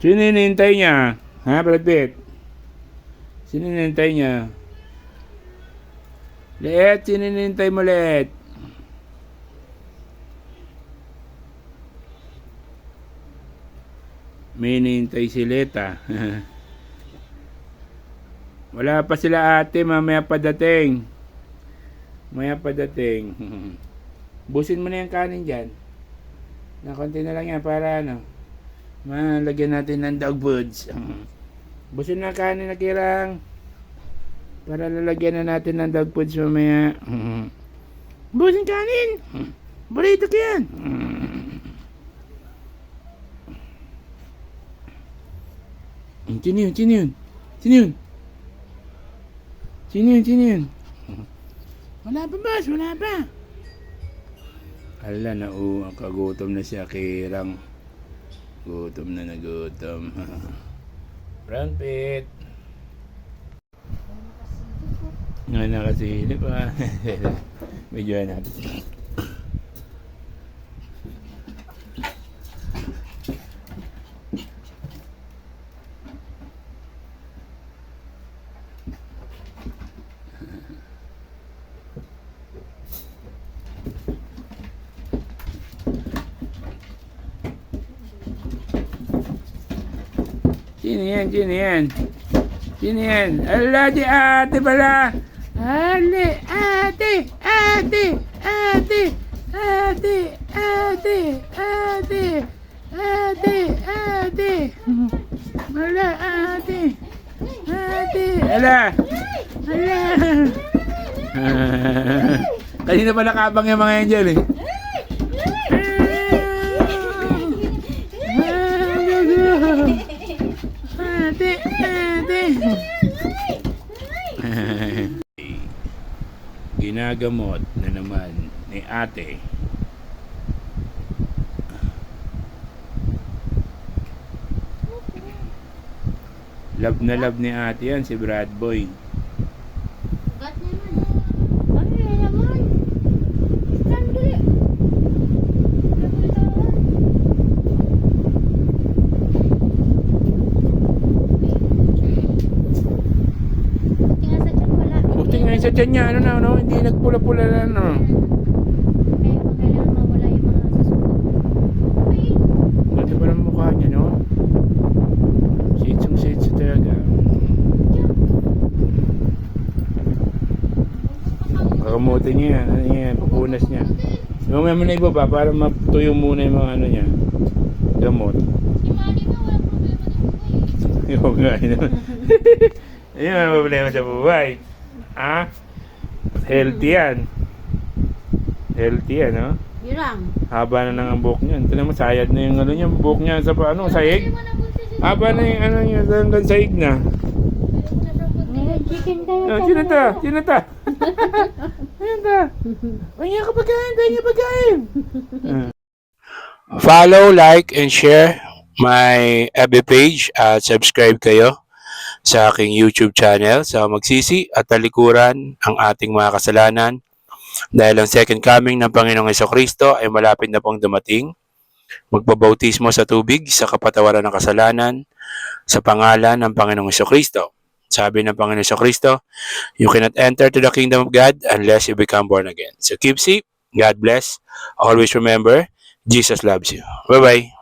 Sino hinihintay niya? Ha, Brad Pitt? Sino hinihintay niya? Leet, sino hinihintay mo, Leet? May hinihintay si Leta. Wala pa sila ate, mamaya padating. Maya padating. Busin mo na yung kanin dyan. Na konti na lang yan para ano. Malagyan natin ng dog foods. Busin na kanin na kirang. Para lalagyan na natin ng dog foods mamaya. Busin kanin. Burrito ko yan. Sino yun? Sino yun? Sino yun? Sino yun? Sino yun? Wala pa, boss. Wala pa. Ala na, kagutom na siya, kirang. Gutom na nagutom. Brad Pitt. Nga nakasilip pa. Medyo natin. Sino yan? Sino yan? Sino yan? Ala, di ate pala! Ale, ate! Ate! Ate! Ate! Ate! Ate! Ate! Ate! Ala, ate! Ate! Ala! Ala! Kanina pa nakabang yung mga yan dyan eh. Ate, ate. Ginagamot na naman ni ate. Love na love ni ate yan, si Brad Boy. Sa tiyan niya, ano na, no? Hindi nagpula-pula na, no? Kailangan mawala yung mga sasuko. Ganda pa ng mukha niya, no? Sitsong-sitso talaga. Pakamutin niya, ano yan, pupunas niya. Mamaya mo na ibaba para matuyo muna yung mga ano niya. Gamot. Si Manny nga, walang problema ng buhay. Yung nga, yun. Ayun ang problema sa buhay. Ah? Healthy yan. Healthy yan, no? Yurang. Haba na lang ang buhok niya. Ito naman, sayad na yung ano niya, buhok niya sa ano, sahig. Haba na yung ano niya, hanggang sahig na. Chicken tayo. Oh, sino ta? Sino ta? Sino ta? Kanya ka pagkain, kanya pagkain. Follow, like, and share my FB page at subscribe kayo sa aking YouTube channel sa Magsisi at Talikuran ang ating mga kasalanan dahil ang second coming ng Panginoong Hesukristo ay malapit na pong dumating. Magpabautismo sa tubig sa kapatawaran ng kasalanan sa pangalan ng Panginoong Hesukristo. Sabi ng Panginoong Hesukristo, you cannot enter to the kingdom of God unless you become born again. So keep safe. God bless. Always remember, Jesus loves you. Bye-bye.